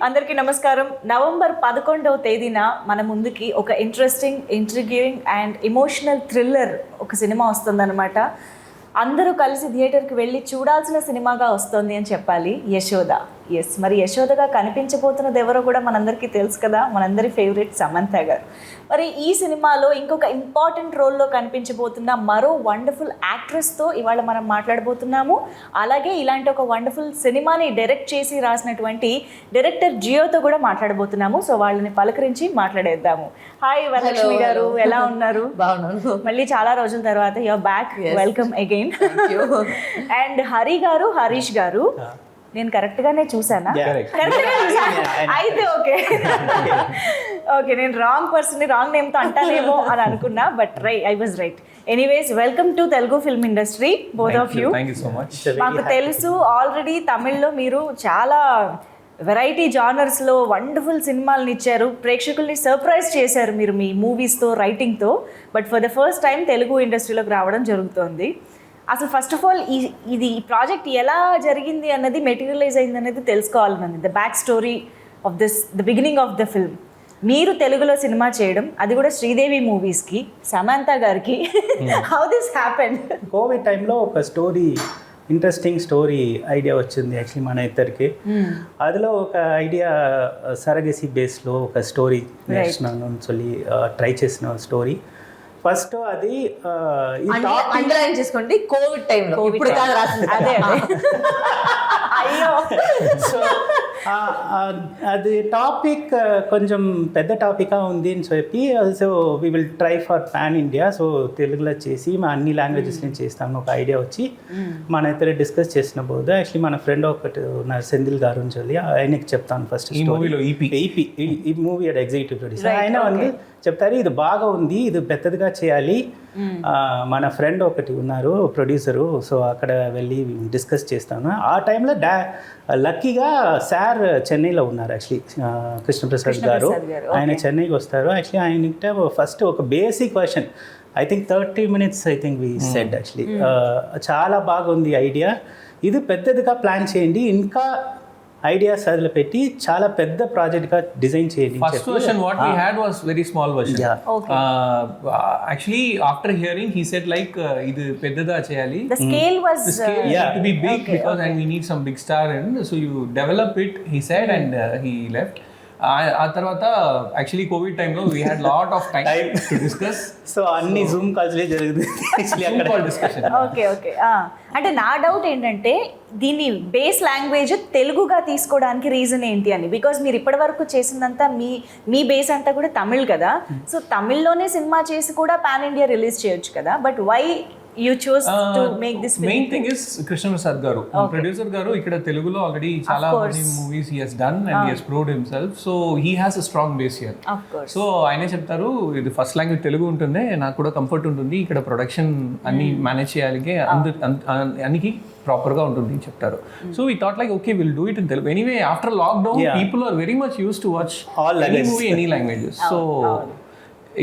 అందరికీ నమస్కారం. నవంబర్ 11వ తేదీన మన ముందుకి ఒక ఇంట్రెస్టింగ్, ఇంట్రిగ్యూయింగ్ అండ్ ఎమోషనల్ థ్రిల్లర్ ఒక సినిమా వస్తుందన్నమాట. అందరూ కలిసి థియేటర్కి వెళ్ళి చూడాల్సిన సినిమాగా వస్తుంది అని చెప్పాలి. యశోద. ఎస్, మరి యశోదగా కనిపించబోతున్నది ఎవరో కూడా మనందరికీ తెలుసు కదా, మనందరి ఫేవరెట్ సమంత గారు. మరి ఈ సినిమాలో ఇంకొక ఇంపార్టెంట్ రోల్లో కనిపించబోతున్న మరో వండర్ఫుల్ యాక్ట్రెస్తో ఇవాళ మనం మాట్లాడబోతున్నాము. అలాగే ఇలాంటి ఒక వండర్ఫుల్ సినిమాని డైరెక్ట్ చేసి రాసినటువంటి డైరెక్టర్ జియోతో కూడా మాట్లాడబోతున్నాము. సో వాళ్ళని పలకరించి మాట్లాడేద్దాము. హాయ్ వరలక్ష్మి గారు, ఎలా ఉన్నారు? బాగున్నాను. మళ్ళీ చాలా రోజుల తర్వాత your back. Welcome again. And Harish గారు, నేను కరెక్ట్గానే చూసానా? అయితే ఓకే ఓకే, నేను రాంగ్ పర్సన్ని రాంగ్ నేమ్తో అంటానేమో అని అనుకున్నా, but I was right. Anyways, welcome to Telugu film industry, both of you. మాకు తెలుసు ఆల్రెడీ తమిళ్లో మీరు చాలా వెరైటీ జానర్స్లో వండర్ఫుల్ సినిమాలను ఇచ్చారు, ప్రేక్షకుల్ని సర్ప్రైజ్ చేశారు మీరు మీ మూవీస్తో, రైటింగ్తో. But for the first time Telugu ఇండస్ట్రీలోకి రావడం జరుగుతోంది. అసలు ఫస్ట్ ఆఫ్ ఆల్ ఈ ప్రాజెక్ట్ ఎలా జరిగింది అన్నది, మెటీరియలైజ్ అయింది అనేది తెలుసుకోవాలన్నది. The back story of the beginning of the film. మీరు తెలుగులో సినిమా చేయడం, అది కూడా శ్రీదేవి మూవీస్కి, సమంత గారికి, హౌ దిస్ హ్యాపెండ్? కోవిడ్ టైంలో ఒక ఇంట్రెస్టింగ్ స్టోరీ ఐడియా వచ్చింది యాక్చువల్లీ మన ఇద్దరికి. అదిలో ఒక ఐడియా సరగసి బేస్లో ఒక స్టోరీ నేర్చుకున్నాను, ట్రై చేసిన స్టోరీ. ఫస్ట్ అది అండర్లైన్ చేసుకోండి, కోవిడ్ టైంలో, ఇప్పుడు కాదు రాసింది. అదే అయ్యో. సో అది టాపిక్ కొంచెం పెద్ద టాపిక్గా ఉంది అని చెప్పి, so we will try for pan India. So తెలుగులో చేసి మా అన్ని లాంగ్వేజెస్ని చేస్తాను ఒక ఐడియా వచ్చి మన ఇద్దరు డిస్కస్ చేసిన పోదు. యాక్చువల్లీ మన ఫ్రెండ్ ఒకటి ఉన్నారు సెంధిల్ గారు అని చెప్పి, ఆయనకి చెప్తాను ఫస్ట్ ఈ మూవీ ఎగ్జిక్యూటివ్ ప్రొడ్యూసర్. ఆయన வந்து చెప్తారు ఇది బాగా ఉంది, ఇది పెద్దదిగా చేయాలి. మన ఫ్రెండ్ ఒకటి ఉన్నారు ప్రొడ్యూసరు, సో అక్కడ వెళ్ళి డిస్కస్ చేస్తాను. ఆ టైంలో లక్కీగా సార్ చెన్నైలో ఉన్నారు యాక్చువల్లీ, కృష్ణప్రసాద్ గారు. ఆయన చెన్నైకి వస్తారు. యాక్చువల్లీ ఆయన ఫస్ట్ ఒక basic version, I think 30 minutes I think we said actually చాలా బాగుంది ఐడియా, ఇది పెద్దదిగా ప్లాన్ చేయండి, ఇంకా ఐడియాస్ అదిలో పెట్టి చాలా పెద్ద ప్రాజెక్ట్ గా డిజైన్ చేయండి. First version what we had was very small version. Okay. Actually after hearing he said like idu peddada cheyali. The scale was need to be big because and we need some big star and so you develop it, he said, and he left. ఆ తర్వాత actually Covid టైంలో we had lot of time to discuss. So అన్ని Zoom కాల్స్లే జరుగుతుంది discussion. Okay okay. అంటే నా doubt ఏంటంటే దీన్ని base language తెలుగుగా తీసుకోవడానికి రీజన్ ఏంటి అని. బికాజ్ మీరు ఇప్పటి వరకు చేసిందంతా మీ బేస్ అంతా కూడా తమిళ్ కదా, సో తమిళ్లోనే సినిమా చేసి కూడా పాన్ ఇండియా రిలీజ్ చేయొచ్చు కదా, but why you chose to make this film? Main thing is Krishnapprasad garu, producer garu ikkada Telugulo already chala many movies he has done and he has proved himself, so he has a strong base here. Of course. So ayane cheptaru idi first language Telugu untunde naaku kuda comfort untundi, ikkada production anni manage cheyalige aniki proper ga untundi cheptaru. So we thought like okay, we'll do it in Telugu. Anyway after lockdown people are very much used to watch all any movie any languages, so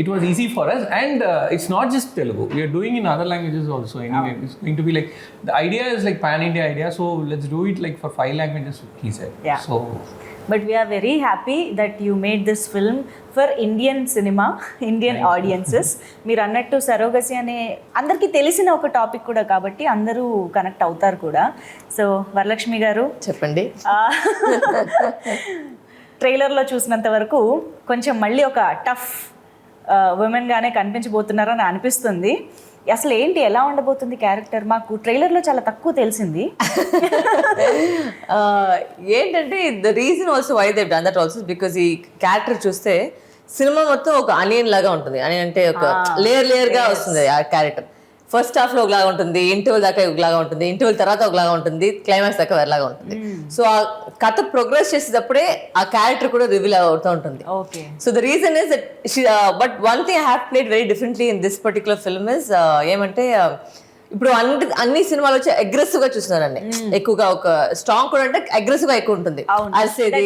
it was easy for us, and it's not just Telugu, we are doing in other languages also. Anyway it's going to be like the idea is like pan India idea, so let's do it like for 5 languages, he said. So but we are very happy that you made this film for Indian cinema, Indian audiences. మీరు అన్నట్టు surrogacy అనే అందరికీ తెలిసిన ఒక topic కూడా కాబట్టి అందరూ connect అవుతారు కూడా. సో వరలక్ష్మి గారు చెప్పండి. ట్రైలర్లో చూసినంత వరకు కొంచెం మళ్ళీ ఒక టఫ్ ఉమెన్ గానే కనిపించబోతున్నారని అనిపిస్తుంది. అసలు ఏంటి, ఎలా ఉండబోతుంది క్యారెక్టర్? మాకు ట్రైలర్లో చాలా తక్కువ తెలిసింది. ఏంటంటే the reason also why they done that also because ఈ క్యారెక్టర్ చూస్తే సినిమా మొత్తం ఒక అనియన్ లాగా ఉంటుంది. అని అంటే ఒక లేయర్ గా వస్తుంది ఆ క్యారెక్టర్. ఫస్ట్ హాఫ్ లో ఒకలాగా ఉంటుంది, ఇంటర్వెల్ దాకా ఒకలాగా ఉంటుంది, ఇంటర్వెల్ తర్వాత ఒకలాగా ఉంటుంది, క్లైమాక్స్ దాకా వేరేలాగా ఉంటుంది. సో ఆ కథ ప్రోగ్రెస్ చేసేటప్పుడే ఆ క్యారెక్టర్ కూడా రివీల్ అవుతూ ఉంటుంది. So the reason is that but one thing I have played very differently in this particular film is ఏమంటే ఇప్పుడు అన్ని సినిమాలు వచ్చి అగ్రెసివ్ గా చూస్తున్నారండి, ఎక్కువగా ఒక స్ట్రాంగ్ కూడా అంటే అగ్రెసివ్ గా ఎక్కువ ఉంటుంది, అరిసేది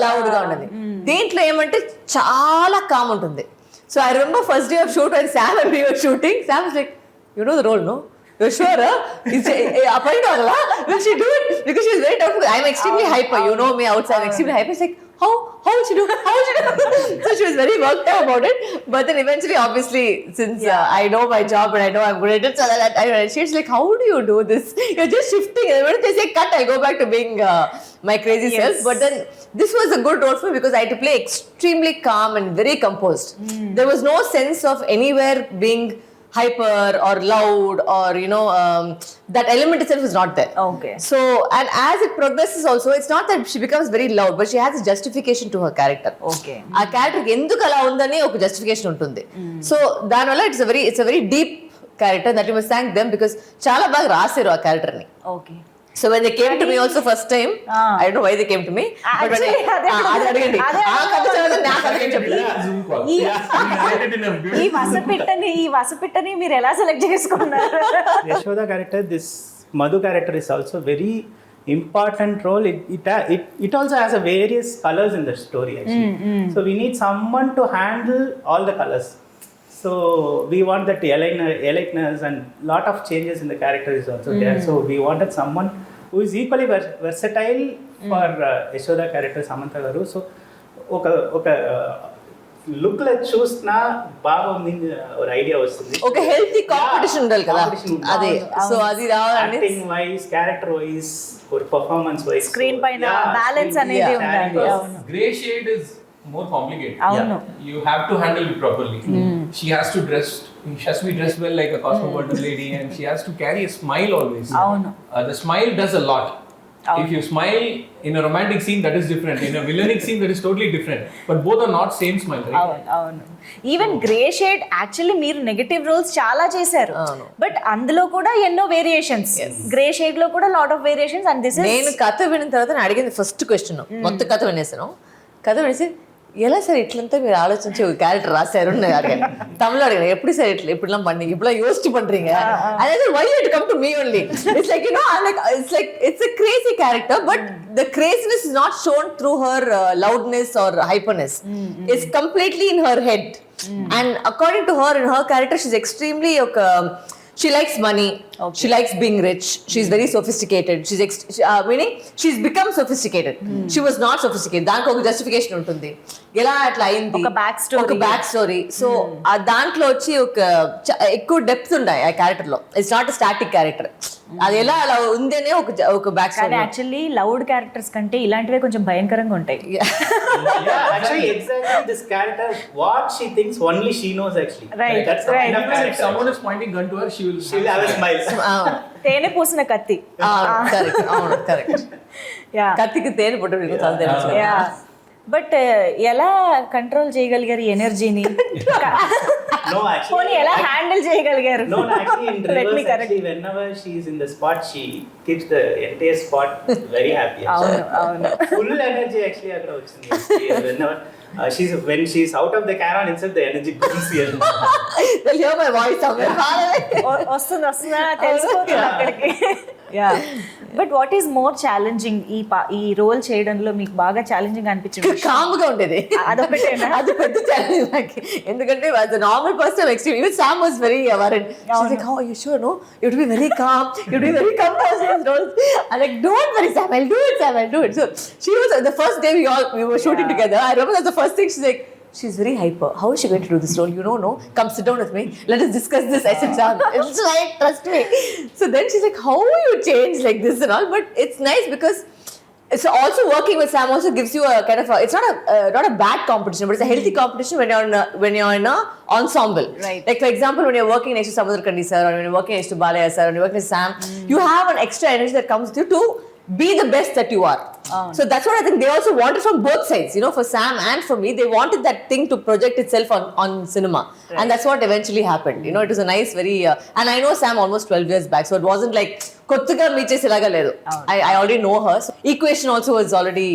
లౌడ్ గా ఉంటుంది. దీంట్లో ఏమంటే చాలా కామ్ ఉంటుంది. So I remember first day of shoot and Sam and we were shooting, Sam is like, you know the role, no? You're sure? Appoint agala? will she do it? Because she's very tough. I'm extremely hyper. You know me outside. I'm extremely hyper. It's like, how will she do? How will she do? So she was very worked out about it. But then eventually, obviously, since I know my job and I know I'm good at it, so that she's like, how do you do this? You're just shifting. And when they say cut, I'll go back to being my crazy self. But then this was a good role for me because I had to play extremely calm and very composed. There was no sense of anywhere being hyper or loud or that element itself is not there. Okay. So, and as it progresses also, it's not that she becomes very loud, but she has a justification to her character. Okay. ఆ character ఎందుకు అలా ఉందని ఒక justification ఉంటుంది. So దానివల్ల it's a very deep character that you must thank them because చాలా బాగా రాశారు ఆ క్యారెక్టర్ ని. Okay. So when they came to me also first time, I don't know why they came to me. But when అది అడగండి. ఆ కథ చదివితే నా కథ ఏం చెప్పలేదు. ఈ వసపిట్టని మీరు ఎలా సెలెక్ట్ చేసుకున్నారు? Yashoda character, this Madhu character is also very important role. It also has a various colors in the story actually. So we need someone to handle all the colors. So we want that alertness and lot of changes in the character is also there. So we wanted someone who is equally versatile for Yashoda character Samantha garu. So oka look like చూసినా బాగా ఉంది ఒక idea వస్తుంది. ఒక healthy competition ఉండాలి కదా అదే. So అది రావాలంటే acting wise, character wise, performance wise, screen పైన బ్యాలెన్స్ అనేది ఉండాలి. Gray shade is more complicated. అవును. You have to handle it properly. She has to be dressed well like a cosmopolitan lady, and she has to carry a smile always. అవును. The smile does a lot. If you smile in a romantic scene, that is different. In a villainic scene, that is totally different. But both are not same smile, right? అవును. Even grey shade actually మీరు negative roles చాలా చేశారు, but అందులో కూడా ఎన్నో variations. Grey shade లో కూడా lot of variations. And this నేను కథ విన్న తర్వాత నేను అడిగింది ఫస్ట్ క్వశ్చన్. మొత్తం కథ వినేసాను. కథ వినేసి ఎలా సార్ ఇట్లంతా మీరు ఆలోచించి ఒక క్యారెక్టర్ రాశారు నేను అడిగాను. తమిళ అడిగాను, எப்படி சார் இப்படிலாம் பண்ணீங்க, இப்படிலாம் யோசிச்சு பண்றீங்க? அதாவது why you come to me only? It's like I'm like it's a crazy character, but the craziness is not shown through her loudness or hyperness. It's completely in her head. And according to her, in her character, she's extremely she likes money. Okay. She likes being rich. She's very sophisticated. Meaning she's become sophisticated. She was not sophisticated. దానికి ఒక justification ఉంటుంది. ఎలా అట్లా అయింది, ఒక back story. So ఆ దాంట్లో వచ్చి ఒక ఎక్కువ డెప్త్ ఉన్నాయి ఆ క్యారెక్టర్ లో. It's not static character. అది ఎలా అలా ఉందనే ఒక back story. Actually loud characters కంటే ఇలాంటివే కొంచెం భయంకరంగా ఉంటాయి. Actually exactly this character, what she thinks only she knows actually. Right. That's the kind of If character. someone is pointing gun to her, she will have a smile. తేనె పూసిన కత్తి. Correct. కత్తికి తేనె పొట్టు చాలా తెలుసు. బట్ ఎలా control చేయగలిగారు ఈ ఎనర్జీని? No, actually. ఎలా హ్యాండిల్ చేయగలిగారు? No, actually in reverse, actually whenever she is in the spot, she keeps the entire spot very happy. అవును. Full energy actually అక్కడ వచ్చింది. Whenever when she's out of the caravan itself, the energy comes here. They'll hear my voice somewhere. వస్తుందా తెలిసిపోతుంది అక్కడికి. But what is more challenging ఈ role చేయడంలో మీకు బాగా ఛాలెంజింగ్ అనిపించింది? కామ్గా ఉండేది. అదొకటేనా? అది పెద్ద ఛాలెంజ్ నాకు. ఎందుకంటే as a normal person I'm extreme. Even Sam was very worried. She's like, "Oh, you sure? No, you have to be very calm. You have to be very calm for those roles." I'm like, "Don't worry, Sam. I'll do it. So she was the first day we were shooting together. I remember that's the first thing she's like, she's very hyper. How is she going to do this role? You know, no? Come sit down with me. Let us discuss this. I said, Sam, it's right. Trust me. So then she's like, how you change like this and all? But it's nice because it's also working with Sam also gives you a kind of it's not a bad competition, but it's a healthy competition when you're in a ensemble. Right. Like for example, when you're working next to Samudrakandi sir, or when you're working next to Balaya sir, or when you're working with Sam, you have an extra energy that comes with you to be the best that you are. So that's what I think they also wanted from both sides. For Sam and for me, they wanted that thing to project itself on cinema. Right. And that's what eventually happened. It was a nice, very... and I know Sam almost 12 years back, so it wasn't like... కొత్తగా meet చేసేలాగా లేదు. I already know her. So Equation also is already...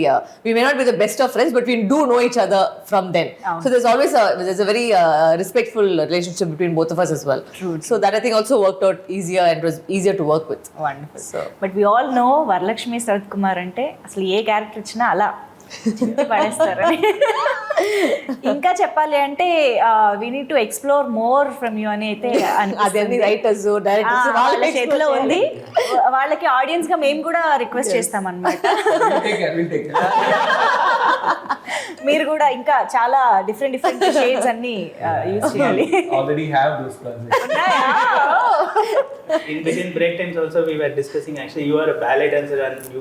we may not be the best of friends, but we do know each other from then. So there's always a very respectful relationship between both of us as well. True. So that I think also worked out easier and was easier to work with. Wonderful. So, but we all know Varalaxmi Saratkumar ante అసలు ఏ character ఇచ్చినా అలా చింపి పడేస్తారని. ఇంకా చెప్పాలి అంటే we need to explore more from you అని అయితే అదన్నీ రైటర్స్ డైరెక్టర్స్ వాళ్ళ చేతిలో ఉంది. వాళ్ళకి ఆడియన్స్ గా మేము కూడా రిక్వెస్ట్ చేస్తాం అన్నమాట. మీరు కూడా ఇంకా చాలా డిఫరెంట్ షేడ్స్ అన్ని యూజ్ చేయాలి. Already have those plans. In between break times also we were discussing, actually you are a ballet dancer and you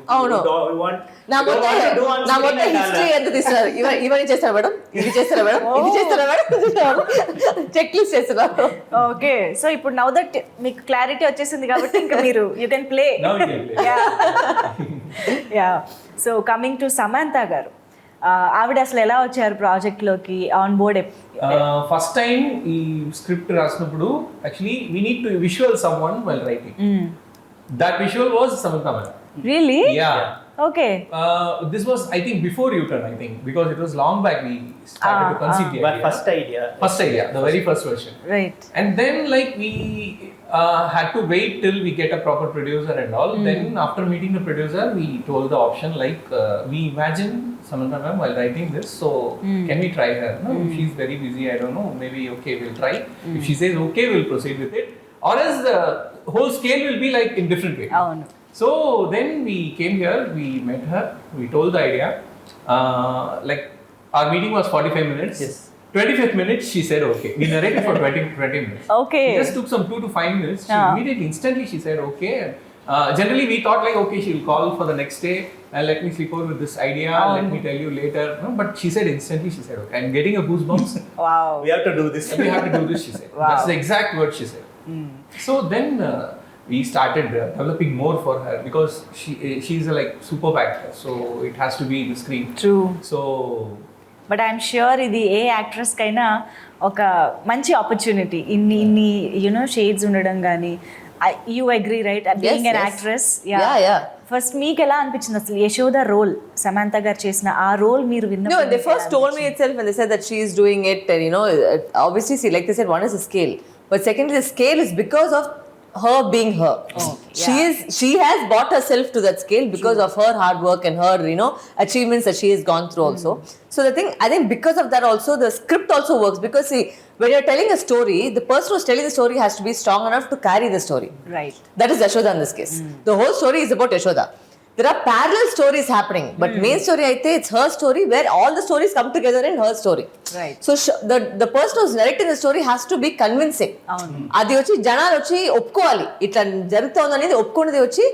don't want నా మొత్తం హిస్టరీ ఎంత తీస్తున్నారు, ఇవన్నీ చేస్తారా మేడం, ఇది చేస్తారా మేడం, ఇది చేస్తారా మేడం, చెక్ లిస్ట్ చేస్తున్నారు. ఓకే, సో ఇప్పుడు నౌ దట్ మీకు క్లారిటీ వచ్చేసింది కాబట్టి ఇంకా మీరు you can play. Yeah, so coming to Samantha గారు, ఆవిడ అసలు ఎలా వచ్చారు ప్రాజెక్ట్ లోకి ఆన్ బోర్డ్? ఫస్ట్ టైం ఈ స్క్రిప్ట్ రాసినప్పుడు actually we need to visual someone while writing. That visual was Samantha madam. Really? Yeah. Okay. This was, I think, before U-turn, I think, because it was long back we started to conceive the idea. First idea, the very first version. Right. And then like we had to wait till we get a proper producer and all. Then after meeting the producer, we told the option like we imagine Samantha ma'am while writing this, so can we try her? No, if she's very busy, I don't know, maybe okay, we'll try. If she says okay, we'll proceed with it. Or else the whole scale will be like in different way. Oh no. So then we came here, we met her, we told the idea. Like our meeting was 45 minutes. Yes. 25th minute she said okay. We narrated for 20 minutes. Okay. It just took some 2 to 5 minutes. She immediately, instantly she said okay. Generally we thought like okay, she'll call for the next day and let me sleep over with this idea. Let me tell you later. No, but she said instantly, she said okay. I'm getting a goosebumps. Wow. We have to do this. We have to do this, she said. Wow. That's the exact word she said. So then we started developing more for her because she's a like superb actor, so it has to be in the screen. True. So but I'm sure ఇది ఏ actress కైనా ఒక మంచి opportunity. ఇన్ని you know shades ఉండడం కానీ, you agree right? Being an actress, first మీకు ఎలా అనిపించింది అసలు యశోద రోల్ సమంత గారు చేసిన ఆ రోల్ మీరు విన్న? No, they first told me itself when they said that she is doing it, you know, obviously see, like they said, one is the scale, but secondly the scale is because of her being her. She has brought herself to that scale because of her hard work and her, you know, achievements that she has gone through also. So the thing, I think because of that also the script also works, because see, when you're telling a story, the person who's telling the story has to be strong enough to carry the story. Right. That is Yashoda in this case. The whole story is about Yashoda. There are parallel stories happening, but main story aithe it's her story where all the stories come together in her story. Right. So the person who's narrating the story has to be convincing. అది వచ్చి జనాలు వచ్చి ఒప్పుకోవాలి, ఇట్లా జరుగుతుంది అనేది ఒప్పుకునేది వచ్చి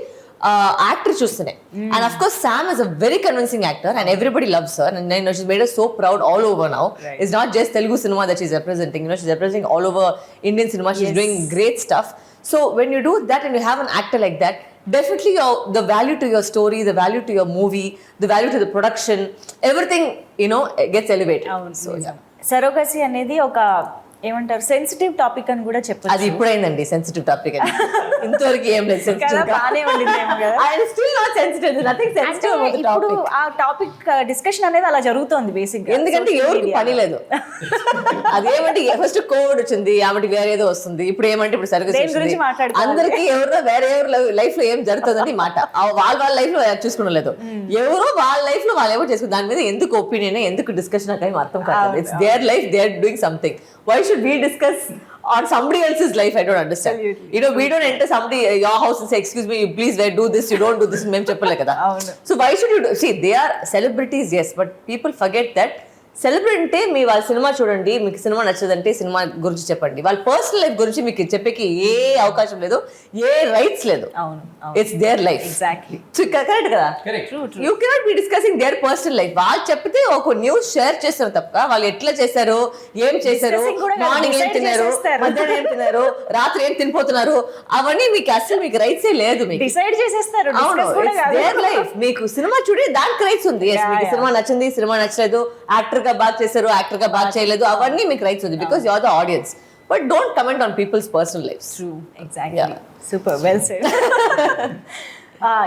actor చూస్తేనే. And of course Sam is a very convincing actor and everybody loves her, and you know she's made us so proud all over now. Right. It's not just Telugu cinema that she's representing, you know, she's representing all over Indian cinema. She's doing great stuff. So when you do that and you have an actor like that, definitely the value to your story, the value to your movie, the value to the production, everything, you know, gets elevated. So surrogacy అనేది ఒక ఏమంటారు sensitive topic అని కూడా చెప్పచ్చు. అది ఇప్పుడైందండి sensitive topic అని, ఇంతవరకు ఏం లేదు సెన్సిటివ్. బాగానే ఉండిందేమో కదా. I am still not sensitive. There's nothing sensitive about the topic. ఇప్పుడు ఆ టాపిక్ డిస్కషన్ అనేది అలా జరుగుతోంది బేసిక్ గా, ఎందుకంటే ఎవరికి పని లేదు. అదేమంటే ఫస్ట్ కోవిడ్ వచ్చింది, ఆమెకి వేరే ఏదో వస్తుంది, ఇప్పుడు ఏమంటే ఇప్పుడు సరిగ్గా అందరికి ఎవరో వేరే ఎవరు లైఫ్ లో ఏం జరుగుతుందని మాట వాళ్ళ లైఫ్ లో చూసుకునలేదు. ఎవరో వాళ్ళ లైఫ్ లో వాళ్ళు ఎవరు చేసుకుని దాని మీద ఎందుకు ఒపీనియన్, ఎందుకు డిస్కషన్ నాకు ఏం అర్థం కాదు. It's their life, they are doing something. Why should we discuss on somebody else's life? I don't understand. Absolutely. You know, we don't enter somebody your house and say, excuse me, you please do this, you don't do this, mem cheppale kada. So why should you see, they are celebrities, yes, but people forget that celebrity అంటే మీ వాళ్ళ cinema చూడండి, మీకు cinema నచ్చదంటే cinema గురించి చెప్పండి, వాళ్ళ personal life గురించి మీకు చెప్పేకి ఏ అవకాశం లేదు, ఏ రైట్స్ లేదు. It's their life. Exactly. Correct కదా? You cannot be discussing their personal life. వాళ్ళు చెప్తే ఒక న్యూస్ షేర్ చేస్తారు తప్ప వాళ్ళు ఎట్లా చేశారు, ఏం చేశారు, మార్నింగ్ ఏం తిన్నారు, మధ్యాహ్నం ఏం తిన్నారు, రాత్రి ఏం తినిపోతున్నారు, అవన్నీ మీకు అసలు మీకు రైట్సే లేదు. మీకు డిసైడ్ చేసేస్తారు. Their life. మీకు సినిమా చూడే దానికి రైట్స్ ఉంది. మీకు సినిమా నచ్చింది, సినిమా నచ్చలేదు, యాక్టర్ గా బాగా చేశారు, యాక్టర్ గా బాగా చేయలేదు, అవన్నీ మీకు రైట్స్ ఉంది because you are the audience. But don't comment on people's personal lifes. True, exactly. Super well said.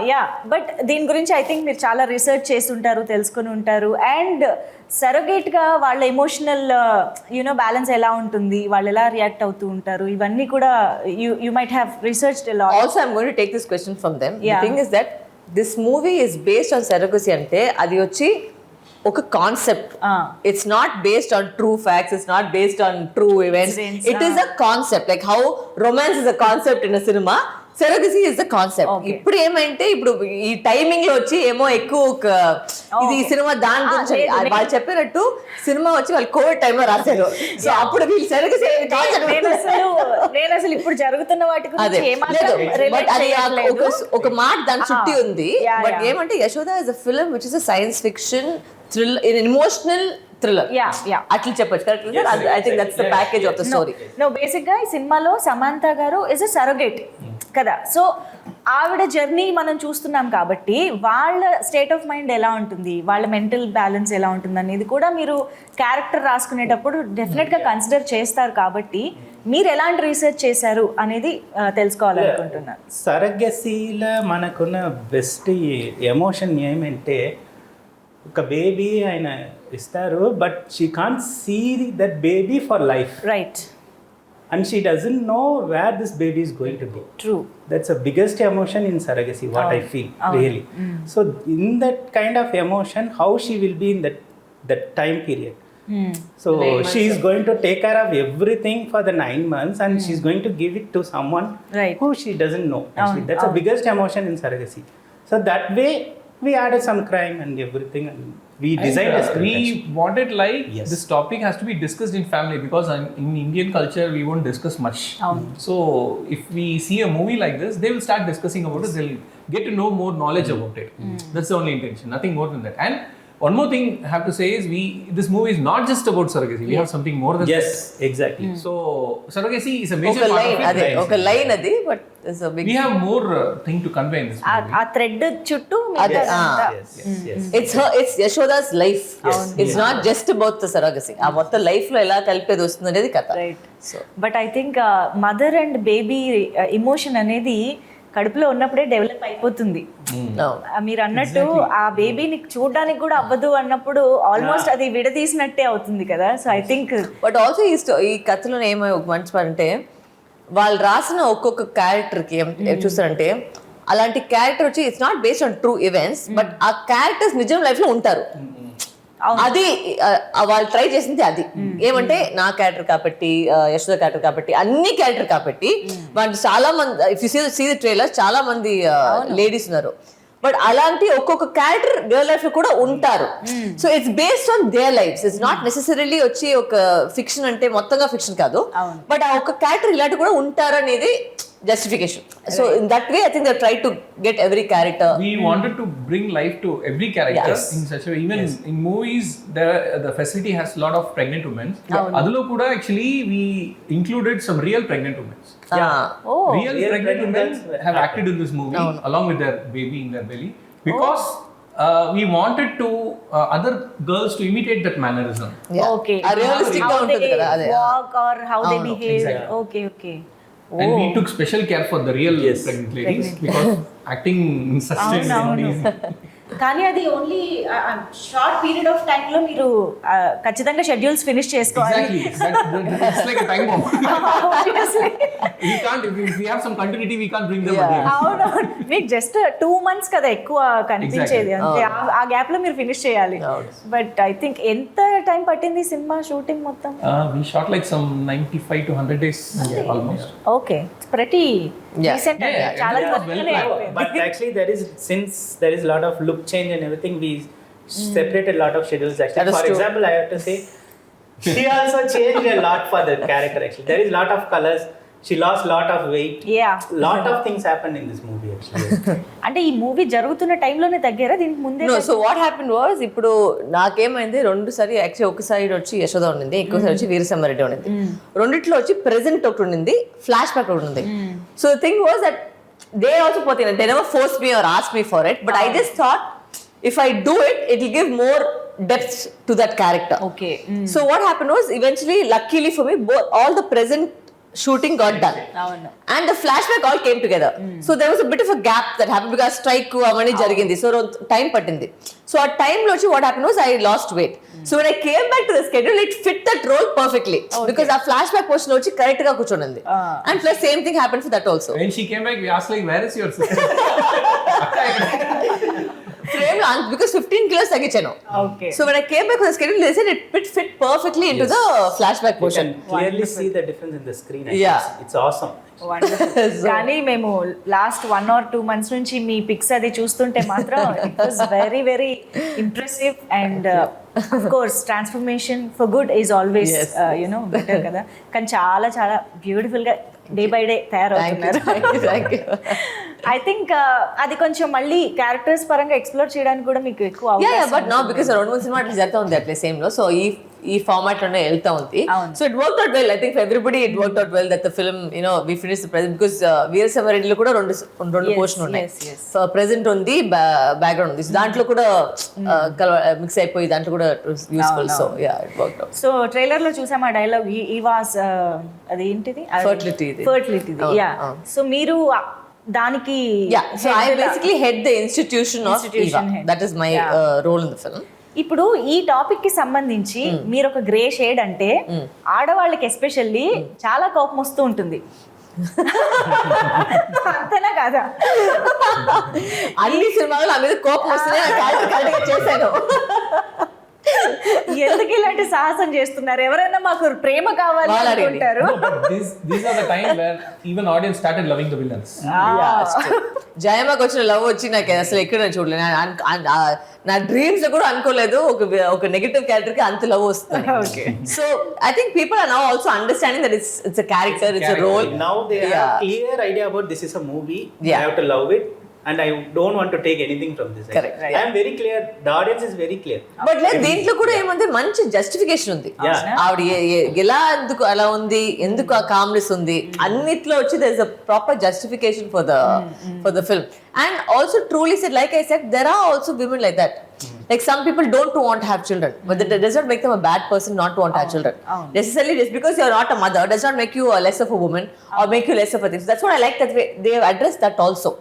Yeah, but దీని గురించి ఐ థింక్ మీరు చాలా రీసెర్చ్ చేసి ఉంటారు, తెలుసుకుని ఉంటారు. అండ్ సరగేట్గా వాళ్ళ ఎమోషనల్ యూనో బ్యాలెన్స్ ఎలా ఉంటుంది, వాళ్ళు ఎలా రియాక్ట్ అవుతూ ఉంటారు, ఇవన్నీ కూడా you might have researched a lot. Also I'm going to take this question from them. The thing is that this movie is based on surrogacy అంటే అది వచ్చి ఒక concept. It's not based on true facts, it's not based on true events. It is a concept, like how romance is a concept in a cinema, surrogacy is the concept. ఇప్పుడు ఏమంటే ఇప్పుడు ఈ timing లో వచ్చి ఏమో ఎక్కువ ఇది ఈ సినిమా దాని గురించి వాళ్ళు చెప్పినట్టు సినిమా వచ్చి వాళ్ళు కోవిడ్ టైమ్ లో రాశారు. సో అప్పుడు వీళ్ళు సరగసీ నేను అసలు ఇప్పుడు జరుగుతున్న వాటి ఒక మాట దాని చుట్టి ఉంది. బట్ ఏమంటే Yashoda is a film which is a science fiction thriller, emotional thriller అట్లా చెప్పొచ్చు. Correct? I think that's the package of the story. No, basic గా ఈ సినిమాలో Samantha garu is a surrogate కదా. సో ఆవిడ జర్నీ మనం చూస్తున్నాం కాబట్టి వాళ్ళ స్టేట్ ఆఫ్ మైండ్ ఎలా ఉంటుంది, వాళ్ళ మెంటల్ బ్యాలెన్స్ ఎలా ఉంటుంది అనేది కూడా మీరు క్యారెక్టర్ రాసుకునేటప్పుడు డెఫినెట్గా కన్సిడర్ చేస్తారు. కాబట్టి మీరు ఎలాంటి రీసెర్చ్ చేశారు అనేది తెలుసుకోవాలనుకుంటున్నాను. సరగసీలో మనకున్న బెస్ట్ ఎమోషన్ ఏమంటే, ఒక బేబీ ఆయన ఇస్తారు, but she can't see that baby for life. Right. And she doesn't know where this baby is going to be. True. That's the biggest emotion in surrogacy, what I feel, really. So in that kind of emotion, how she will be in that time period. So she is going to take care of everything for the 9 months, and she's going to give it to someone who she doesn't know. Actually, that's the biggest emotion in surrogacy. So that way, we added some crime and everything, and we designed a script. We wanted this topic has to be discussed in family, because in Indian culture we won't discuss much. So if we see a movie like this, they will start discussing about it. They'll get to know more knowledge about it. That's the only intention, nothing more than that. And one more thing I have to say is this movie is not just about surrogacy. We have something more than that. Yes, exactly. So surrogacy is a major part of it. Okay, line adi, but there's a big. We have more thing to convey in this movie. ఆ thread చుట్టూ It's Yashoda's life. It's not just about the surrogacy. ఆ మొత్తం life లో ఎలా కలిపేది వస్తుంది అనేది కథ. Right. But I think mother and baby emotion అనేది కడుపులో ఉన్నప్పుడే డెవలప్ అయిపోతుంది. మీరు అన్నట్టు ఆ బేబీని చూడడానికి కూడా అవ్వదు అన్నప్పుడు ఆల్మోస్ట్ అది విడదీసినట్టే అవుతుంది కదా. So I think but also ఈ కథలో ఏమో ఒక మంచి పని అంటే, వాళ్ళు రాసిన ఒక్కొక్క క్యారెక్టర్కి చూస్తారంటే, అలాంటి క్యారెక్టర్ వచ్చి it's not based on true events, but ఆ క్యారెక్టర్స్ నిజం లైఫ్ లో ఉంటారు. అది వాళ్ళు ట్రై చేసింది అది ఏమంటే, నా క్యారెక్టర్ కాబట్టి, యశోద క్యారెక్టర్ కాబట్టి, అన్ని క్యారెక్టర్ కాబట్టి వాళ్ళు చాలా మంది, if you see the trailer, చాలా మంది లేడీస్ ఉన్నారు. బట్ అలాంటి ఒక్కొక్క క్యారెక్టర్ రియల్ లైఫ్ లో కూడా ఉంటారు. So it's based on their lifes. It's not necessarily వచ్చి ఒక ఫిక్షన్ అంటే మొత్తంగా ఫిక్షన్ కాదు, బట్ ఆ ఒక్క క్యారెక్టర్ ఇలాంటి కూడా ఉంటారు అనేది justification. So in that way, I think they tried to get every character. We wanted to bring life to every character in such a way. Even in movies, the facility has a lot of pregnant women. Adulo kuda actually we included some real pregnant women. Real pregnant women have acted in this movie along with their baby in their belly, because we wanted to other girls to imitate that mannerism. Okay. A realistic how they walk or how they behave. Exactly. Okay. And we took special care for the real pregnant ladies, because acting in such a way. కానీ అది only short period of time లో మీరు ఖచ్చితంగా schedules finish చేసుకోవాలి. It's like a time bomb. We can't, if we have some continuity, we can't bring them again. అవును, మీకు just 2 months కదా ఎక్కువ కనిపించేది, అంతే. ఆ గ్యాప్ లో మీరు ఫినిష్ చేయాలి. బట్ ఐ థింక్ ఎంత టైం పట్టింది సినిమా షూటింగ్ మొత్తం? We shot like some 95 to 100 days almost. Okay, it's pretty decent. చాలా త్వరగానే. But actually since there is a lot of look change and everything, we separated a lot of schedules actually. For example, I have to say she also changed a lot for the character actually. There is a lot of colors. She lost lot of weight. Lot of things happened in this movie actually. అంటే ఈ movie జరుగుతున్న టైంలోనే తగ్గారా దీనికి ముందే? No, so what happened was, ఇప్పుడు నాకేమైంది, 2 సారి actually ఒకసారి వచ్చి యశోద ఉండింది, ఇంకోసారి వచ్చి వీరసింహారెడ్డి ఉండింది. రెండిట్లో వచ్చి ప్రెజెంట్ ఒకటి ఉండింది, ఫ్లాష్ బ్యాక్ ఒకటి ఉంది. So the thing was that they also put in, they never forced me or asked me for it, but I just thought if I do it, it will give more depth to that character. Okay. So what happened was, eventually, luckily for me, all the present shooting got done, and the flashback all came together. So there was a bit of a gap that happened because strike avani jarigindi, so time pattindi. So at time lo what happened was I lost weight. So when I came back to the schedule, it fit that role perfectly, because our flashback portion వచ్చి correct గా కూర్చోనుంది. And plus same thing happened for that also. When she came back, we asked like, where is your sister? Frame లో because 15 kilos తగ్గించాను. Okay. So when I came back on the schedule, they said it fit perfectly into the flashback You portion. can clearly see the difference in the screen. Yeah. It's awesome. కానీ మేము last 1 or 2 months నుంచి మీ pics అది చూస్తుంటే మాత్రం it was very very impressive and of course transformation for good is always you know better కదా, కానీ చాలా చాలా బ్యూటిఫుల్ గా డే బై డే తయారవుతున్నారు. ఐ థింక్ అది కొంచెం మళ్ళీ క్యారెక్టర్స్ పరంగా ఎక్స్ప్లోర్ చేయడానికి కూడా మీకు ఎక్కువ బట్ నో బికాస్ 2-3 సినిమా అట్లా జరుగుతూ ఉంది అట్లే సేమ్ లో. సో ఈ ఫార్మాట్ లోనే వెళ్తా ఉంది. So it work out well. I think for everybody it work out well that the film we finish the present because వీరసమరెడ్డిలో కూడా రెండు పోర్షన్ ఉన్నాయి. ప్రెజెంట్ ఉంది, బ్యాక్గ్రౌండ్ ఉంది. దాంట్లో కూడా మిక్స్ అయిపోయి దాంట్లో కూడా useful. So yeah it work out. So trailer లో చూసాం ఆ డైలాగ్ ఈ వాస్ అది ఏంటిది ఫర్టిలిటీ. యా సో మీరు దానికి so I basically head the institution of Eva. That is my role in the film. ఇప్పుడు ఈ టాపిక్ కి సంబంధించి మీరు ఒక గ్రే షేడ్ అంటే ఆడవాళ్ళకి ఎస్పెషల్లీ చాలా కోపం వస్తూ ఉంటుంది. అంతేనా కాదా? అన్ని సినిమాలు నా మీద కోపం వస్తున్నాయి చేశాను. ఎందుకు ఇలాంటి సాహసం చేస్తున్నారు? ఎవరైనా మాకు ప్రేమ కావాలి అనుకుంటారు. These are the time where even audience started loving the villains. జయమ్మకి వచ్చిన లవ్ వచ్చి నాకు అసలు ఎక్కడ చూడలేదు. నా డ్రీమ్స్ లో కూడా అనుకోలేదు ఒక నెగటివ్ క్యారెక్టర్ కి అంత లవ్ వస్తుంది. So I think people are now also understanding that it's a character, it's a role. Now they have clear idea about this is a movie. They have to love it. And I don't want to take anything from this. Correct. I am very clear. The audience is very clear. But like దీంట్లో కూడా ఏమంటే మంచి justification ఉంది. ఆవిడ ఎలా ఎందుకు అలా ఉంది, ఎందుకు ఆ కామ్నెస్ ఉంది, అన్నిట్లో వచ్చి there is a proper justification for the film. And also truly said, like I said, there are also women like that. Like some people don't want to have children, but that does not make them a bad person not to want to have children. Necessarily just because you are not a mother does not make you less of a woman or make you less of a thing. So that's what I like that way they have addressed that also.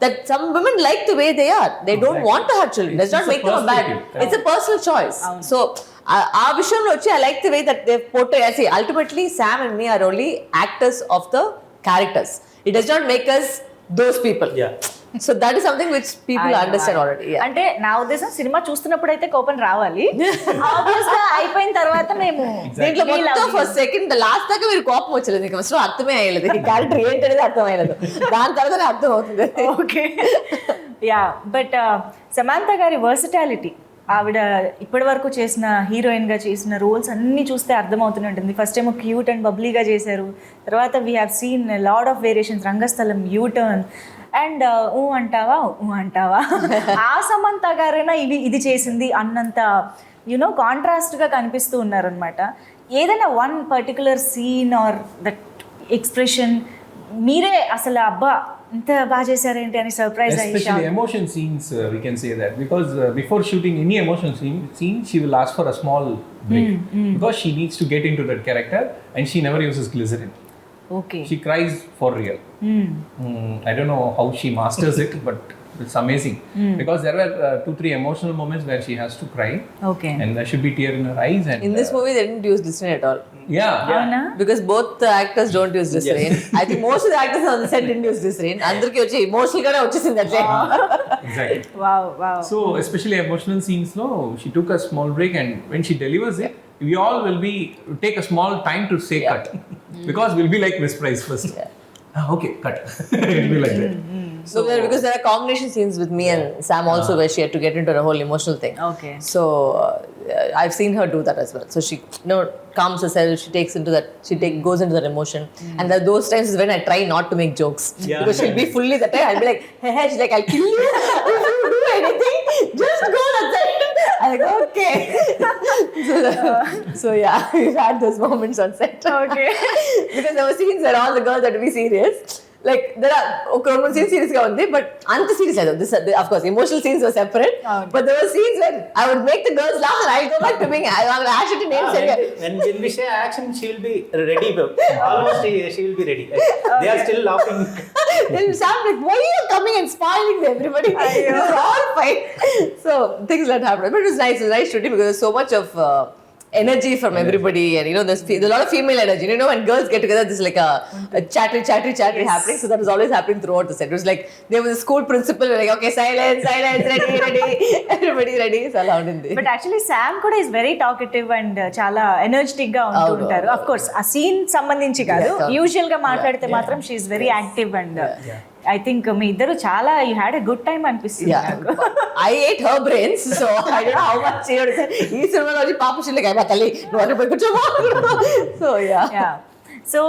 That some women like the way they are. They don't want to have children. Does not make them a bad. It's a personal choice. So, our vision I like the way that they portray. I say ultimately Sam and me are only actors of the characters. It does not make us those people. Yeah. So that is something which people understand already. Yeah. అంటే నా ఉద్దేశం cinema చూస్తున్నప్పుడు అయితే కోపం రావాలి. Obvious గా అయిపోయిన తర్వాత మేము దీంట్లో మొత్తం ఫస్ట్ సెకండ్ లాస్ట్ దాకా మీరు కోపం వచ్చలేదు. మీకు అసలు అర్థమే అయ్యలేదు. ఈ క్యారెక్టర్ ఏంటనేది అర్థం అయ్యలేదు. దాని తర్వాత అర్థం అవుతుంది. ఓకే యా బట్ సమాంత గారి వర్సటాలిటీ, ఆవిడ ఇప్పటి వరకు చేసిన హీరోయిన్ గా చేసిన రోల్స్ అన్ని చూస్తే అర్థమవుతూనే ఉంటుంది. ఫస్ట్ ఏమో క్యూట్ అండ్ బబ్లీగా చేశారు, తర్వాత we have seen lot of variations, Rangasthalam, U turn and అంటావా ఆ సమంత గారైనా ఇది చేసింది అన్నంత యునో కాంట్రాస్ట్గా కనిపిస్తూ ఉన్నారనమాట. ఏదైనా one particular scene or that expression మీరే అసలు అబ్బా ఇంత బాగా చేశారేంటి అని సర్ప్రైజ్ అయ్యి. Especially emotion scenes, we can say that because before shooting any emotion scene, she will ask for a small break because she needs to get into that character and she never uses glycerin. Okay. She cries for real. I don't know how she masters it, but it's amazing because there were 2-3 emotional moments where she has to cry. Okay. And there should be tear in her eyes. And in this movie, they didn't use glycerin at all. Yeah. Because both the actors don't use glycerin. Yes. I think most of the actors on the set didn't use glycerin. Andarki vachi emotional gaane vachesindi atle. Exactly. Wow. So especially emotional scenes, no, she took a small break, and when she delivers it, we all will take a small time to say cut because we'll be like mesmerized first. Okay, cut. It'll be like that. So because there are combination scenes with me and Sam also where she had to get into the whole emotional thing. Okay. So I've seen her do that as well. So she calms herself, she goes into that emotion. And there are those times when I try not to make jokes. Because she'll be fully that time. I'll be like, hey, she's like, I'll kill you if you do anything. Just go that side. I'm like, okay. So yeah, we've had those moments on set. Okay. Because there were scenes where all the girls had to be serious. Like there are one scene serious ga undi, but anta serious ado. This of course emotional scenes were separate. But there were scenes where I would make the girls laugh and I'll go back to being actually name serious. When we say action, she will be ready. Almost she will be ready. They are still laughing. Then Sam like, why are you coming and spoiling everybody? It's all fine. So things that happened, but it was nice shooting because there was so much of energy from everybody, and you know there's a lot of female energy. You know, when girls get together, there's like a chattery happening. So that was always happening throughout the set. It was like there was a school principal like, okay, silence, ready, everybody ready. So allowed in there. But actually Sam kuda is very talkative and చాలా energetic గా ఉంటుంటారు. Of course ఆ scene సంబంధించి కాదు, usual గా మాట్లాడితే మాత్రం she is very active and I think మీ ఇద్దరు చాలా you had a good time అనిపిస్తుంది నాకు. I ate her brains, so I don't know how much she would say. ఈ సినిమాలో వచ్చి పాప చిల్లకి అయిపోయి తల్లి నువ్వు పోయి కూర్చోమా. సో సో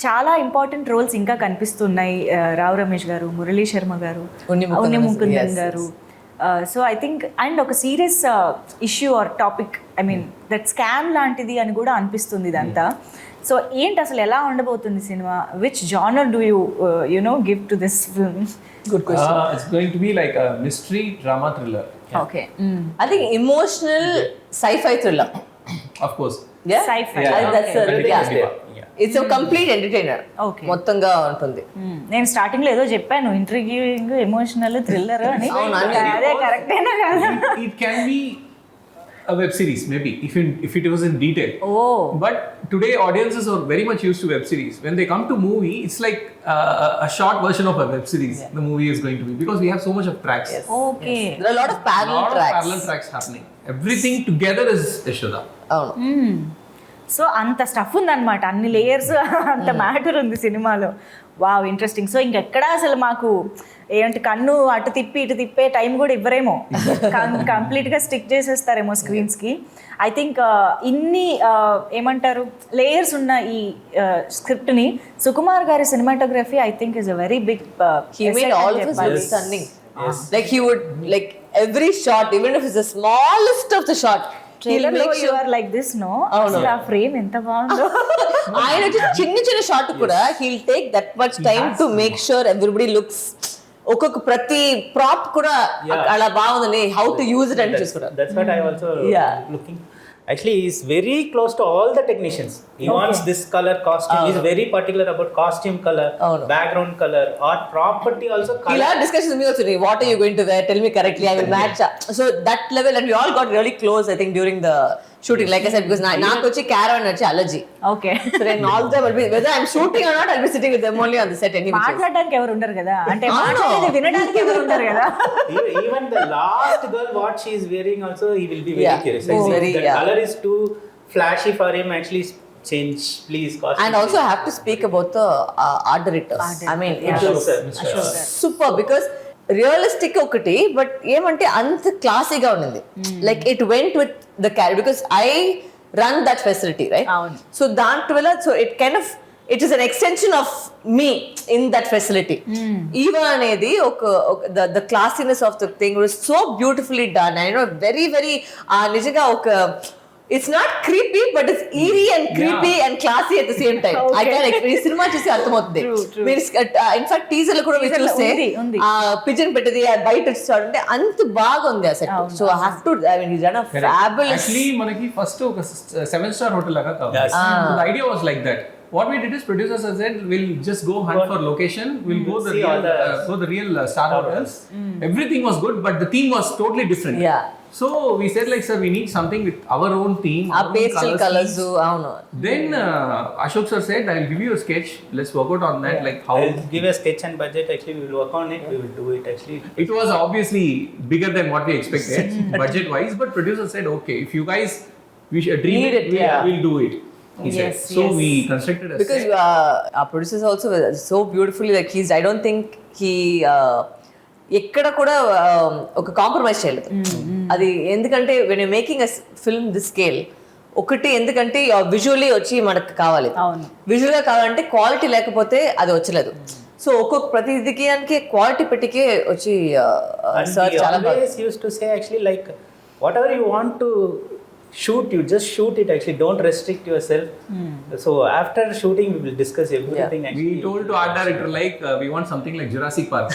చాలా ఇంపార్టెంట్ రోల్స్ ఇంకా కనిపిస్తున్నాయి. రావు రమేష్ గారు, మురళీ శర్మ గారు, ఉన్ని ముకుందన్ గారు. సో ఐ థింక్ అండ్ ఒక serious issue our topic, I mean that scam లాంటిది అని కూడా అనిపిస్తుంది ఇదంతా. సో ఏంటి అసలు ఎలా ఉండబోతుంది cinema? Which genre do you know give to this film? Good question. It's going to be like a mystery drama thriller. Okay. I think emotional sci-fi thriller. Of course. Yeah. Sci-fi. That's it's a complete entertainer. Okay. మొత్తంగా ఉంటుంది. నేను starting లో ఏదో చెప్పాను ఇంట్రిగ్యూయింగ్, emotional, thriller అని. అదే కరెక్టేనా కాదా? It can be a web series maybe if it was in detail. Oh. But today audiences are very much used to web series. When they come to movie, it's like a short version of a web series. The movie is going to be, because we have so much of tracks. Yes. Okay. Yes. There are a lot of parallel tracks happening. Everything together is Yashoda. అవును. So అంత stuff ఉందన్నమాట, అన్ని layers, అంత matter ఉంది సినిమాలో. Wow, interesting. So ఇంకెక్కడా అసలు మాకు ఏంటి కన్ను అటు తిప్పి ఇటు తిప్పే టైం కూడా ఇవ్వరేమో, కంప్లీట్గా స్టిక్ చేసేస్తారేమో స్క్రీన్స్కి. ఐ థింక్ ఇన్ని ఏమంటారు లేయర్స్ ఉన్న ఈ స్క్రిప్ట్ని Sukumar garu cinematography I think is a very big. He made all of us look stunning. Like he would, like every shot, even if it's the smallest of the shot, he'll make sure you are like this, no? అసలు ఆ frame ఎంత బాగుందో. ఆయన చిన్న shot కూడా he'll take that much time to make sure everybody looks, ఒక్కొక్క ప్రతి ప్రాప్ కూడా అలా బాగుందని how to use it అని చూసుకుంటారు. That's what I also looking. Actually, he is very close to all the technicians. He wants this color costume. He is very particular about costume color, background color, art property also color. He'll have discussions with me also. What are you going to wear? Tell me correctly. I will match. So that level, and we all got really close, I think, during the shooting. Like I said, because నాకు వచ్చి caravan వచ్చి allergy. Okay. So then all the time, whether I'm shooting or not, I'll be sitting with them only on the set anyway. మాట్లాడడానికి ఎవరు ఉండరు కదా, అంటే మాట్లాడేది వినడానికి ఎవరు ఉండరు కదా. Even the last girl, what she is wearing also, he will be very curious. The color is too flashy for him. Actually, change, please. Costume, and also I have to speak about the art directors. I mean, it was super, because realistic ఒకటి, but ఏమంటే అంత క్లాసీగా ఉండింది. Like it went with the character, because I run that facility, right? So దాంట్లో so it kind of it is an extension of me in that facility. ఈవా అనేది ఒక the classiness of the thing was so beautifully done. I know very very నిజంగా ఒక it's not creepy, but it's eerie and creepy and classy at the same time. I can explain. Cinema చూసి అర్థమవుతుంది. మీరు in fact teaser లో కూడా మీరు చూస్తే ఆ పిజన్ పెట్టేది బయట చూడండి అంత బాగుంది ఆ set. So I have to, I mean it's a fabulous. Actually మనకి ఫస్ట్ ఒక 7-star హోటల్ లాగా కావాలి. The idea was like that. What we did is, producers said, we'll just go hunt for location, we'll go the real star hotels. Everything was good, but the theme was totally different. Yeah. So we said like, sir, we need something with our own theme, our pastel colors. Avunu. Then Ashok sir said, I'll give you a sketch, let's work out on that. Like how I'll give a sketch and budget. Actually, we will work on it. We will do it. Actually, it was obviously bigger than what we expected budget wise, but producer said, okay, if you guys dream it, we'll do it. He said. So we constructed a because our producers also were so beautifully, like I don't think he ఎక్కడ కూడా ఒక compromise చేయలేదు. అది ఎందుకంటే when you making a film this scale, ఒకటి ఎందుకంటే visually వచ్చి మనకు కావాలి, విజువల్గా కావాలంటే క్వాలిటీ లేకపోతే అది వచ్చలేదు. సో ఒక్కొక్క ప్రతిదికి క్వాలిటీ పెట్టికే వచ్చి సార్ చాలా బాగా used to say actually like whatever you want to shoot, you just shoot it. Actually, don't restrict yourself. So after shooting we will discuss everything. Actually, we told to art director like we want something like Jurassic Park.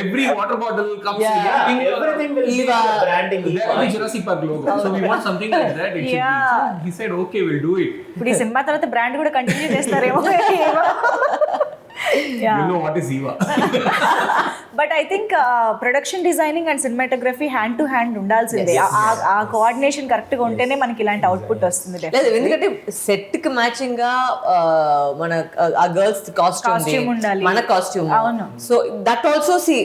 Every water bottle comes everything will be branding. There will be Jurassic Park logo. So we want something like that. It should be. So he said okay, we'll do it. ఇప్పుడు ఈ cinema తర్వాత brand కూడా continue చేస్తారేమో. You know what is Eva. But I think production designing and cinematography hand to hand ఉండాల్సిందే. ఆ coordination correct గా ఉంటేనే మనకి ఇలాంటి అవుట్పుట్ వస్తుంది. లేదు, ఎందుకంటే సెట్ కి మ్యాచింగ్ గా మన ఆ గర్ల్స్ కాస్ట్యూమ్ ఉండాలి, మన కాస్ట్యూమ్. అవును. So that also see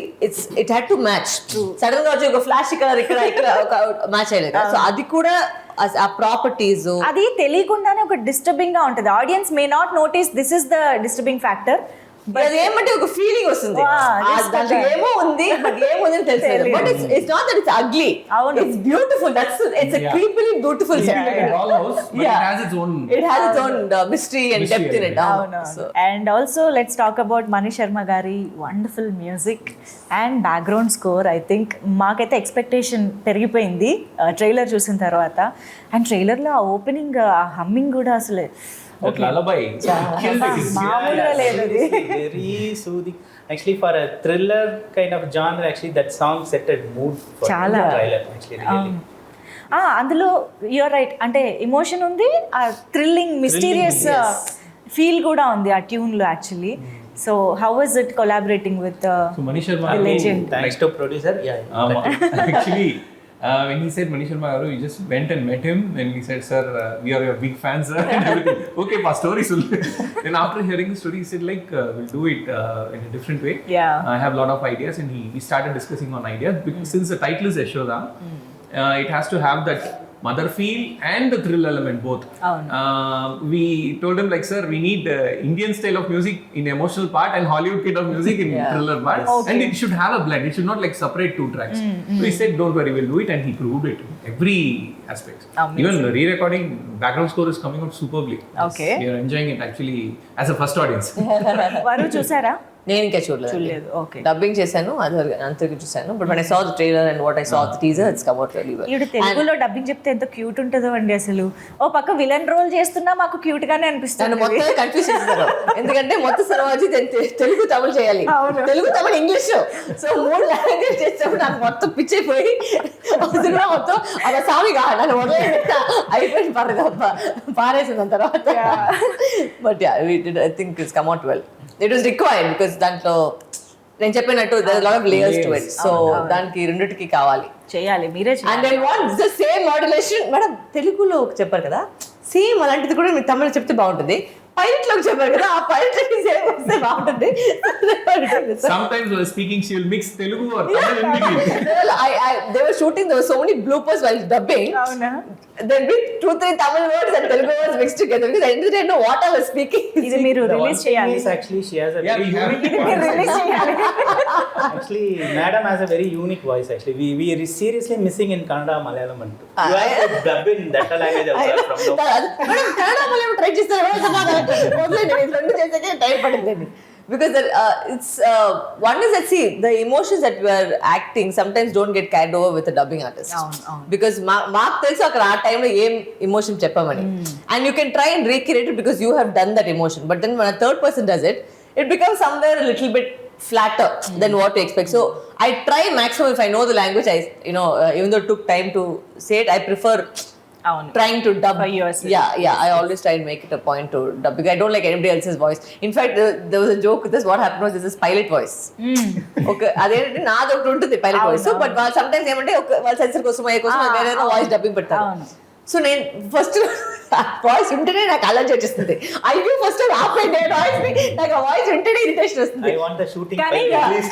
it had to match. Sudden గా వచ్చి ఒక ఫ్లాష్ కలర్ ఇక్కడ ఒక మ్యాచ్ అయ్యలేదు. సో అది కూడా ఆ ప్రాపర్టీస్ అది తెలియకుండానే ఒక డిస్టర్బింగ్ గా ఉంటుంది. Audience may not notice this is the disturbing factor. ఏమంటే ఒక ఫీలింగ్ వస్తుంది, దాంట్లో ఏమో ఉంది బట్ ఏముంది తెలియదు. But it's not that it's ugly, it's beautiful. That's it's a creepily beautiful set. Dollhouse, but it has its own mystery and depth in it. And also let's talk about Mani Sharma gari wonderful music and background score. I think మాకైతే expectation పెరిగిపోయింది trailer చూసిన తర్వాత. And ట్రైలర్లో ఆ opening ఆ humming కూడా అసలు lullaby. మామూలుగా లేదు. Very soothing. Actually, for a thriller kind of genre, actually that song set a mood for Chala. the trailer. Actually, really. అందులో యూఆర్ రైట్, అంటే ఎమోషన్ ఉంది, ఆ థ్రిల్లింగ్ మిస్టీరియస్ ఫీల్ కూడా ఉంది ఆ ట్యూన్ లో actually. So how was it collaborating with Mani Sharma legend? Thanks to producer. Actually, when he said Mani Sharma garu, we just went and met him and he said, sir, we are your big fans, sir, and everything. Okay, pa story sul. Then after hearing the story, he said like we'll do it in a different way. Yeah. I have a lot of ideas, and we started discussing on ideas because since the title is Yashoda, it has to have that mother feel and the thrill element both. We told him like, sir, we need Indian style of music in emotional part and Hollywood kind of music in thriller part. Okay. And it should have a blend. It should not like separate two tracks. So he said, don't worry, we'll do it, and he proved it every aspect. Amazing. Even the re-recording background score is coming out superbly. Okay. We are enjoying it actually as a first audience. వారు చూసారా? నేను ఇంకా చూడలేదు. Okay. Dubbing చేశాను, అది అంతకు చూశాను. But when I saw the trailer and what I saw the teaser, it's come out really well. ఈవిడ తెలుగులో డబ్బింగ్ చెప్తే ఎంత క్యూట్ ఉంటుందో అండి అసలు. ఓ పక్క విలన్ రోల్ చేస్తున్నా మాకు క్యూట్ గానే అనిపిస్తుంది. నన్ను మొత్తం కన్ఫ్యూజ్ చేస్తారు, ఎందుకంటే మొత్తం సినిమా వచ్చి తెలుగు తమిళ చేయాలి, తెలుగు తమిళ ఇంగ్లీష్. సో 3 లాంగ్వేజ్ చేసేటప్పుడు నాకు మొత్తం పిచ్చైపోయి సినిమా మొత్తం అలా సామిగా నన్ను వదిలేస్తా అయిపోయింది, పారేసింది తర్వాత. But I think it's come out well. It was required because దాంట్లో నేను చెప్పినట్టు there lot of layers to it. So దానికి రెండిటికి కావాలి, చేయాలి, మీరే and I want the same modulation. Madam తెలుగులో చెప్పారు కదా, సేమ్ అలాంటిది కూడా మీరు తమిళ చెప్తే బాగుంటుంది. పైలట్ లోకి చెప్పారు కదా, ఆ పైలట్ సేమ్ వస్తే బాగుంటుంది. Sometimes while speaking, she will mix Telugu or Tamil in between. They were shooting, there were so many bloopers while dubbing. అవునా? There will be 2-3 Tamil words and Telugu words mixed together because I didn't know what I was speaking. ఇది మీరు release చేయాలి. Actually, she has a Yeah, very we have unique it. voice. Release చేయాలి. Actually, madam has a very unique voice. Actually, we are seriously missing in Kannada, Malayalam, and you have to dub in that language also from now. Madam Kannada Malayalam try చేస్తారు, రెండు చేసాకే time పడిందండి. Because it's one is that, see, the emotions that we are acting sometimes don't get carried over with the dubbing artist. Because మాకు తెలుసు అక్కడ ఆ టైంలో ఏం emotion చెప్పమని, and you can try and recreate it because you have done that emotion. But then when a third person does it, it becomes somewhere a little bit flatter than what you expect. So I try maximum, if I know the language, I even though it took time to say it, I prefer trying to dub. I always try and make it a point to dub because I don't like anybody else's voice. In fact, there was a joke with this. What happened was, this is pilot voice. Okay, అదేంటి నాది ఒకటి ఉంటుంది pilot voice. So but sometimes ఏమంటే వాళ్ళ sensor కోసం వేరే voice dubbing పెడతారు. So నేను ఫస్ట్ వాయిస్ వింటేనే నాకు అలర్జీ వచ్చేస్తుంది. అయ్యో ఫస్ట్ ఆపండి వాయిస్, నాకు ఆ వాయిస్ వింటేనే ఇరిటేషన్ వస్తుంది. I want the shooting కానీ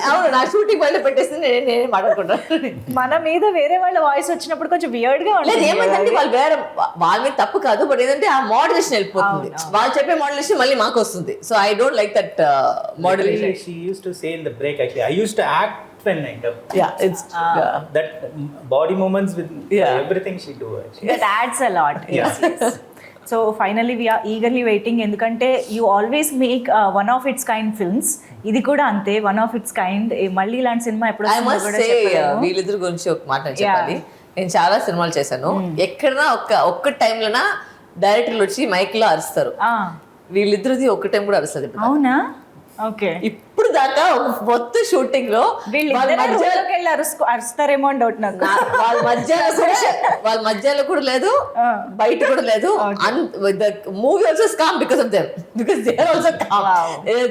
అవును, నా షూటింగ్ పైన పెట్టేస్తుంది, నేనే మాట్లాడుకుంటాను. మన మీద వేరే వాళ్ళ వాయిస్ వచ్చినప్పుడు కొంచెం వియర్డ్ గా లేదు, ఉంటుంది. ఏమంటే వాళ్ళు వేరే వాళ్ళ మీద తప్పు కాదు, బట్ ఏంటంటే ఆ మోడ్యులేషన్ వెళ్ళిపోతుంది. వాళ్ళు చెప్పే మోడ్యులేషన్ మళ్ళీ మాకు వస్తుంది. So I don't like that modulation. She used to say in the break, actually, I used to act when I dub. It's That body movements with everything she do, actually. That adds a lot. Yes. So finally we are eagerly waiting, ఎందుకంటే you always make one of its kind films. ఇది కూడా అంతే, one of its kind. మళ్ళీ ఇలాంటి cinema ఎప్పుడు I must say, వీళ్ళిద్దరి గురించి ఒక మాట చెప్పాలి. నేను చాలా సినిమాలు చేశాను, ఎక్కడన్నా ఒక్క టైంలోనా డైరెక్టర్లు వచ్చి మైక్ లో అరుస్తారు. వీళ్ళిద్దరిది ఒక్క టైం కూడా అరుస్తుంది. అవునా? ఓకే. ఇప్పుడు దాకా ఒక మొత్తం షూటింగ్ లో వెళ్ళి అరుస్తారేమో అని డౌట్ నాకు. వాళ్ళ మధ్యలో కూడా లేదు, బయట కూడా లేదు. The movie also calm because of them, because they are also calm.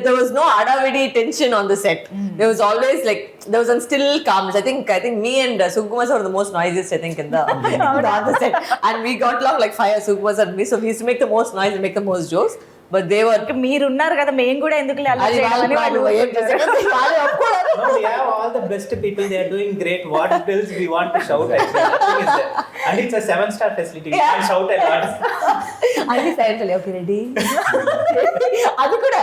There was no adavidi tension on the set. There was always like there was a still calmness. I think me and Sukumar sir were the most noisiest, I think, in the on the set, and we got along like fire, Sukumar sir and me, so we used to make the most noise and make the most jokes. But they were, మీరు ఉన్నారు కదా, మేము కూడా ఎందుకు No, we have all the best people. They are doing great. What else we want to shout? Actually, nothing is there. And it's a 7-star facility. We can shout a lot. అన్ని silent okay ready. అది కూడా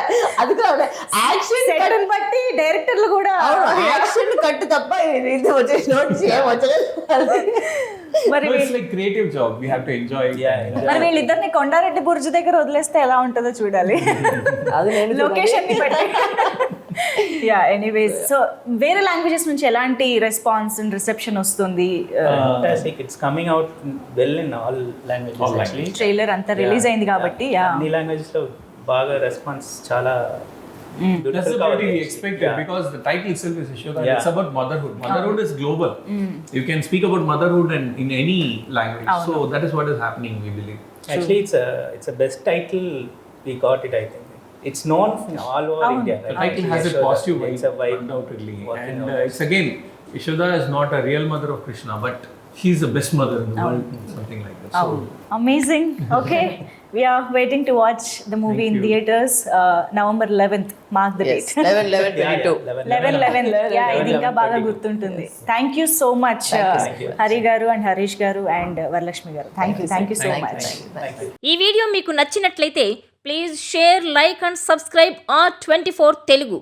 action set బట్టి డైరెక్టర్లు కూడా action కట్టు తప్ప ఇది వచ్చేసి నోట్స్ ఏం వచ్చలేదు. మరి No, it's like creative job. We have to enjoy it. మరి వీళ్ళిద్దరిని కొండారెడ్డి బుర్జు దగ్గర వదిలేస్తే ఎలా ఉంటుందో చూడాలి, లొకేషన్ ని బట్టి. యా, ఎనీవేస్, సో వేరే లాంగ్వేజెస్ నుంచి ఎలాంటి రెస్పాన్స్ అండ్ రిసెప్షన్ వస్తుంది? Fantastic. It's coming out well in all languages actually. Trailer అంతా రిలీజ్ అయింది కాబట్టి అన్ని లాంగ్వేజెస్ లో బాగా రెస్పాన్స్ చాలా That's the beauty we expected, because the title itself is Yashoda. It's about motherhood. Motherhood is global. You can speak about motherhood in any language. So that is what is happening, we believe. Actually, it's a best title we got it, I think. It's known all over India. The title has a positive vibe, It's a vibe, undoubtedly. working And out. it's again, Yashoda is not a real mother of Krishna, but she's the best mother in the world, something like that. So amazing. Okay, we are waiting to watch the movie in theaters. November 11th, mark the date. 11/11/22. 11/11. Yeah, ఇది ఇంకా బాగా గుర్తుంటుంది. Thank you so much Hari గారు and Harish గారు and Varalakshmi గారు. Thank you so much. ఈ video మీకు నచ్చినట్లయితే please share, like and subscribe R24 Telugu.